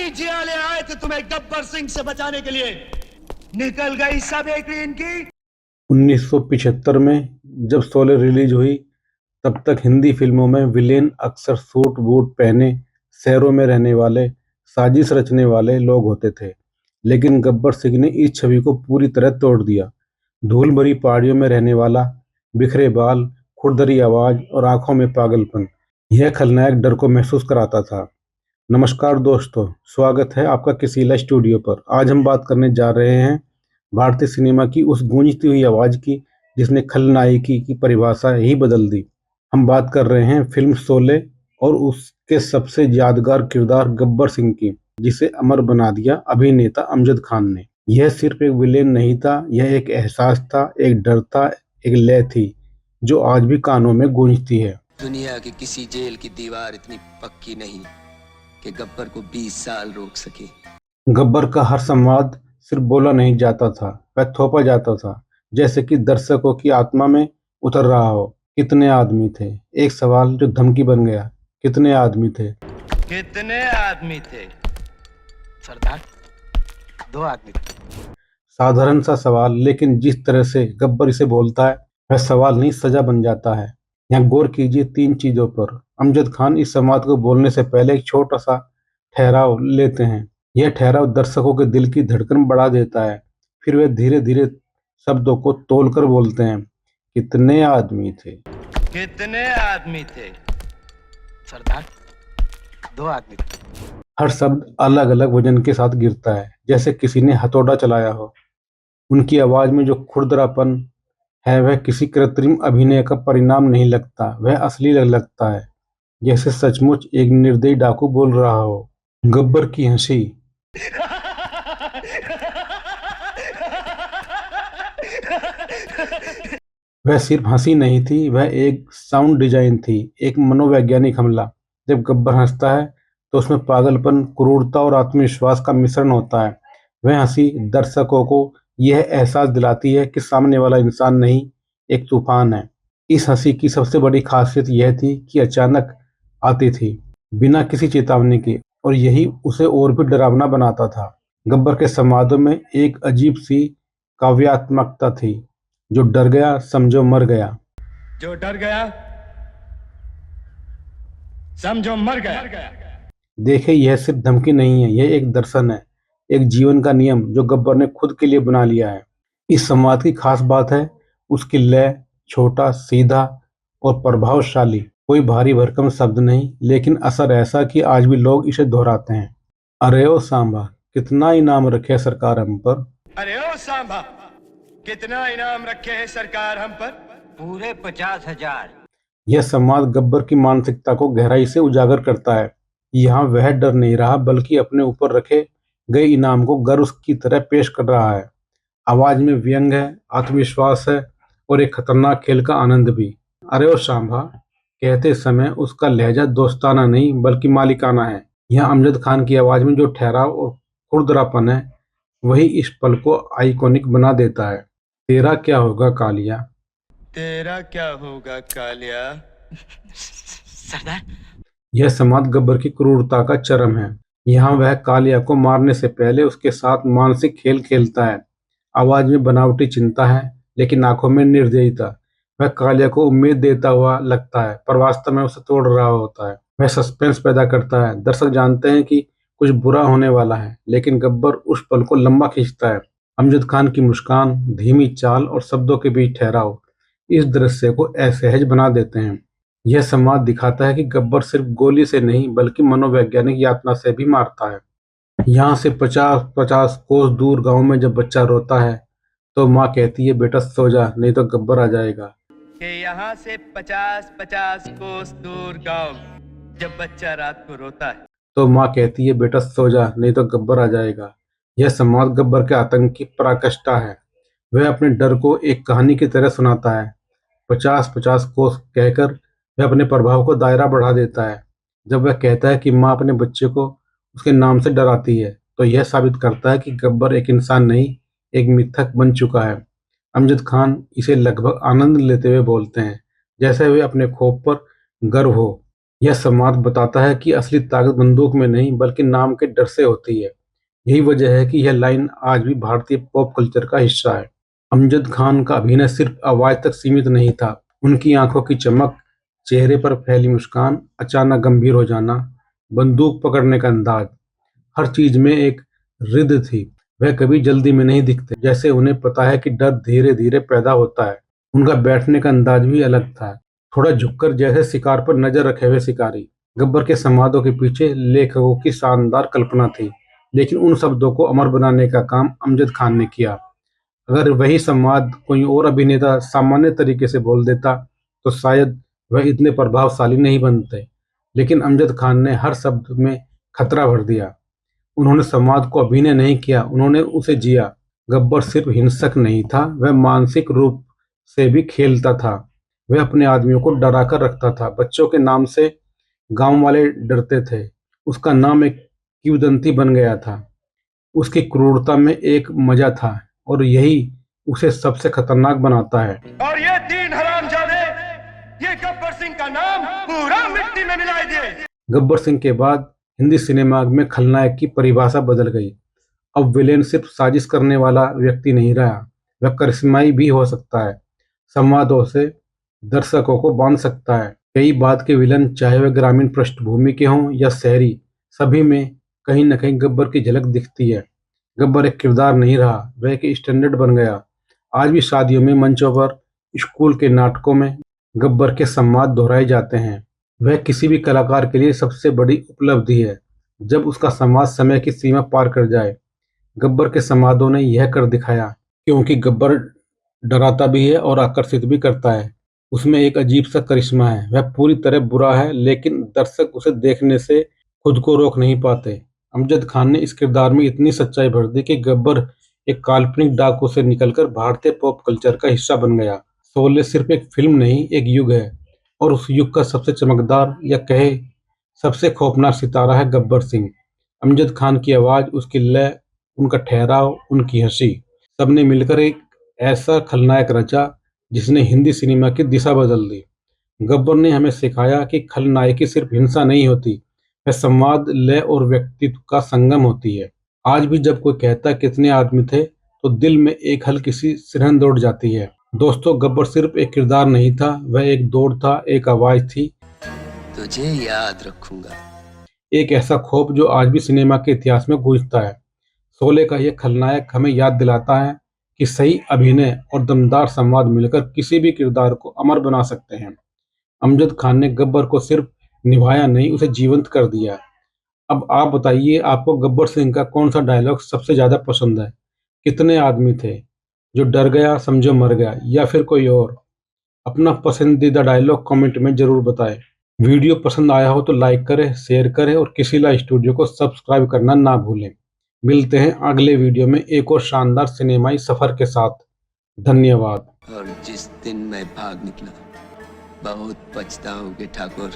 नहीं जियाले आए थे तुम्हें गब्बर सिंह से बचाने के लिए। निकल गई सब एक इनकी। 1975 में जब शोले रिलीज हुई तब तक हिंदी फिल्मों में विलेन अक्सर सूट बूट पहने शहरों में रहने वाले साजिश रचने वाले लोग होते थे, लेकिन गब्बर सिंह ने इस छवि को पूरी तरह तोड़ दिया। धूल भरी पहाड़ियों में रहने वाला, बिखरे बाल, खुरदरी आवाज और आंखों में पागलपन, यह खलनायक डर को महसूस कराता था। नमस्कार दोस्तों, स्वागत है आपका किसीला स्टूडियो पर। आज हम बात करने जा रहे हैं भारतीय सिनेमा की उस गूंजती हुई आवाज की जिसने खलनायकी की परिभाषा ही बदल दी। हम बात कर रहे हैं फिल्म शोले और उसके सबसे यादगार किरदार गब्बर सिंह की, जिसे अमर बना दिया अभिनेता अमजद खान ने। यह सिर्फ एक विलेन नहीं था, यह एक एहसास था, एक डर था, एक लय थी जो आज भी कानों में गूंजती है। दुनिया की किसी जेल की दीवार इतनी पक्की नहीं कि गब्बर को 20 साल रोक सके। गब्बर का हर संवाद सिर्फ बोला नहीं जाता था, वह थोपा जाता था, जैसे कि दर्शकों की आत्मा में उतर रहा हो। कितने आदमी थे, एक सवाल जो धमकी बन गया। कितने आदमी थे? कितने आदमी थे सरदार, 2 आदमी थे। साधारण सा सवाल, लेकिन जिस तरह से गब्बर इसे बोलता है वह सवाल नहीं सजा बन जाता है। यहाँ गौर कीजिए 3 चीजों पर। अमजद खान इस संवाद को बोलने से पहले एक छोटा सा ठहराव लेते हैं। यह ठहराव दर्शकों के दिल की धड़कन बढ़ा देता है। फिर वे धीरे धीरे शब्दों को तोलकर बोलते हैं। कितने आदमी थे? कितने आदमी थे सरदार, 2 आदमी थे। हर शब्द अलग अलग वजन के साथ गिरता है, जैसे किसी ने हथौड़ा चलाया हो। उनकी आवाज में जो खुरदरापन है वह किसी कृत्रिम अभिनय का परिणाम नहीं लगता, वह असली लगता है, जैसे सचमुच एक निर्दयी डाकू बोल रहा हो। गब्बर की हंसी वह सिर्फ हंसी नहीं थी, वह एक साउंड डिजाइन थी, एक मनोवैज्ञानिक हमला। जब गब्बर हंसता है तो उसमें पागलपन, क्रूरता और आत्मविश्वास का मिश्रण होता है। वह हंसी दर्शकों को यह एहसास दिलाती है कि सामने वाला इंसान नहीं, एक तूफान है। इस हंसी की सबसे बड़ी खासियत यह थी कि अचानक आती थी, बिना किसी चेतावनी के, और यही उसे और भी डरावना बनाता था। गब्बर के संवादों में एक अजीब सी काव्यात्मकता थी। जो डर गया समझो मर गया। जो डर गया समझो मर गया। देखिए, यह सिर्फ धमकी नहीं है, यह एक दर्शन है, एक जीवन का नियम जो गब्बर ने खुद के लिए बना लिया है। इस संवाद की खास बात है उसकी लय, छोटा, सीधा और प्रभावशाली। कोई भारी भरकम शब्द नहीं, लेकिन असर ऐसा कि आज भी लोग इसे दोहराते हैं। अरे ओ सांबा, कितना इनाम रखे सरकार हम पर। अरे ओ सांबा, कितना इनाम रखे है सरकार हम पर। पूरे 50,000। यह संवाद गब्बर की मानसिकता को गहराई से उजागर करता है। यहाँ वह डर नहीं रहा, बल्कि अपने ऊपर रखे गए इनाम को गर्व की तरह पेश कर रहा है। आवाज में व्यंग है, आत्मविश्वास है और एक खतरनाक खेल का आनंद भी। अरे ओ सांभा कहते समय उसका लहजा दोस्ताना नहीं बल्कि मालिकाना है। यहाँ अमजद खान की आवाज में जो ठहराव और खुरदरापन है वही इस पल को आइकॉनिक बना देता है। तेरा क्या होगा कालिया। तेरा क्या होगा कालिया। सरदार, यह संवाद गब्बर की क्रूरता का चरम है। यहाँ वह कालिया को मारने से पहले उसके साथ मानसिक खेल खेलता है। आवाज में बनावटी चिंता है, लेकिन आंखों में निर्दयता। वह कालिया को उम्मीद देता हुआ लगता है, पर वास्तव में उसे तोड़ रहा होता है। वह सस्पेंस पैदा करता है। दर्शक जानते हैं कि कुछ बुरा होने वाला है, लेकिन गब्बर उस पल को लंबा खींचता है। अमजद खान की मुस्कान, धीमी चाल और शब्दों के बीच ठहराव इस दृश्य को असहज बना देते हैं। यह संवाद दिखाता है कि गब्बर सिर्फ गोली से नहीं बल्कि मनोवैज्ञानिक यातना से भी मारता है। यहाँ से 50-50 कोस दूर गांव में जब बच्चा रोता है तो माँ कहती है, बेटा सो जा नहीं तो गब्बर आ जाएगा। कि यहाँ से 50-50 कोस दूर गांव जब बच्चा रात को रोता है तो माँ कहती है, बेटा सो जा नहीं तो गब्बर आ जाएगा। यह संवाद गब्बर के आतंक की पराकाष्ठा है। वह अपने डर को एक कहानी की तरह सुनाता है। 50-50 कोस कहकर वह अपने प्रभाव को दायरा बढ़ा देता है। जब वह कहता है कि माँ अपने बच्चे को उसके नाम से डराती है, तो यह साबित करता है कि गब्बर एक इंसान नहीं, एक मिथक बन चुका है। अमजद खान इसे लगभग आनंद लेते हुए बोलते हैं, जैसे वे अपने खौफ पर गर्व हो। यह संवाद बताता है कि असली ताकत बंदूक में नहीं बल्कि नाम के डर से होती है। यही वजह है कि यह लाइन आज भी भारतीय पॉप कल्चर का हिस्सा है। अमजद खान का अभिनय सिर्फ आवाज तक सीमित नहीं था। उनकी आंखों की चमक, चेहरे पर फैली मुस्कान, अचानक गंभीर हो जाना, बंदूक पकड़ने का अंदाज, हर चीज में एक रिद्ध थी। वह कभी जल्दी में नहीं दिखते, जैसे उन्हें पता है कि डर धीरे धीरे पैदा होता है। उनका बैठने का अंदाज भी अलग था, थोड़ा झुककर, जैसे शिकार पर नजर रखे हुए शिकारी। गब्बर के संवादों के पीछे लेखकों की शानदार कल्पना थी, लेकिन उन शब्दों को अमर बनाने का काम अमजद खान ने किया। अगर वही संवाद कोई और अभिनेता सामान्य तरीके से बोल देता तो शायद वह इतने प्रभावशाली नहीं बनते, लेकिन अमजद खान ने हर शब्द में खतरा भर दिया। उन्होंने संवाद को अभिनय नहीं किया, उन्होंने उसे जिया। गब्बर सिर्फ हिंसक नहीं था, वह मानसिक रूप से भी खेलता था। वह अपने आदमियों को डरा कर रखता था। बच्चों के नाम से गांव वाले डरते थे। उसका नाम एक किंवदंती बन गया था। उसकी क्रूरता में एक मजा था और यही उसे सबसे खतरनाक बनाता है। और ये तीन हरामजादे, ये गब्बर सिंह का नाम पूरा मिट्टी में मिला दिए। गब्बर सिंह के बाद हिंदी सिनेमा में खलनायक की परिभाषा बदल गई। अब विलेन सिर्फ साजिश करने वाला व्यक्ति नहीं रहा, वह करिश्माई भी हो सकता है। संवादों से दर्शकों को बांध सकता है। कई बात के विलन, चाहे वह ग्रामीण पृष्ठभूमि के हों या शहरी, सभी में कहीं न कहीं गब्बर की झलक दिखती है। गब्बर एक किरदार नहीं रहा, वह एक स्टैंडर्ड बन गया। आज भी शादियों में, मंचों पर, स्कूल के नाटकों में गब्बर के संवाद दोहराए जाते हैं। वह किसी भी कलाकार के लिए सबसे बड़ी उपलब्धि है जब उसका संवाद समय की सीमा पार कर जाए। गब्बर के संवादों ने यह कर दिखाया, क्योंकि गब्बर डराता भी है और आकर्षित भी करता है। उसमें एक अजीब सा करिश्मा है। वह पूरी तरह बुरा है, लेकिन दर्शक उसे देखने से खुद को रोक नहीं पाते। अमजद खान ने इस किरदार में इतनी सच्चाई भर दी कि गब्बर एक काल्पनिक डाकू से निकलकर भारतीय पॉप कल्चर का हिस्सा बन गया। शोले सिर्फ एक फिल्म नहीं, एक युग है, और उस युग का सबसे चमकदार, या कहे सबसे खौफनाक सितारा है गब्बर सिंह। अमजद खान की आवाज, उसकी लय, उनका ठहराव, उनकी हंसी, सबने मिलकर एक ऐसा खलनायक रचा जिसने हिंदी सिनेमा की दिशा बदल दी। गब्बर ने हमें सिखाया कि खलनायकी सिर्फ हिंसा नहीं होती, वह संवाद, लय और व्यक्तित्व का संगम होती है। आज भी जब कोई कहता है कितने आदमी थे, तो दिल में एक हल्की सी सिरहन दौड़ जाती है। दोस्तों, गब्बर सिर्फ एक किरदार नहीं था, वह एक दौड़ था, एक आवाज थी, तुझे याद रखूंगा। एक ऐसा खौफ जो आज भी सिनेमा के इतिहास में गूंजता है। शोले का यह खलनायक हमें याद दिलाता है कि सही अभिनय और दमदार संवाद मिलकर किसी भी किरदार को अमर बना सकते हैं। अमजद खान ने गब्बर को सिर्फ निभाया नहीं, उसे जीवंत कर दिया। अब आप बताइए, आपको गब्बर सिंह का कौन सा डायलॉग सबसे ज्यादा पसंद है? कितने आदमी थे? जो डर गया समझो मर गया, या फिर कोई और? अपना पसंदीदा डायलॉग कमेंट में जरूर बताएं। वीडियो पसंद आया हो तो लाइक करें, शेयर करें और किसीला स्टूडियो को सब्सक्राइब करना ना भूलें। मिलते हैं अगले वीडियो में एक और शानदार सिनेमाई सफर के साथ। धन्यवाद। और जिस दिन मैं भाग निकला, बहुत पछताओगे ठाकुर।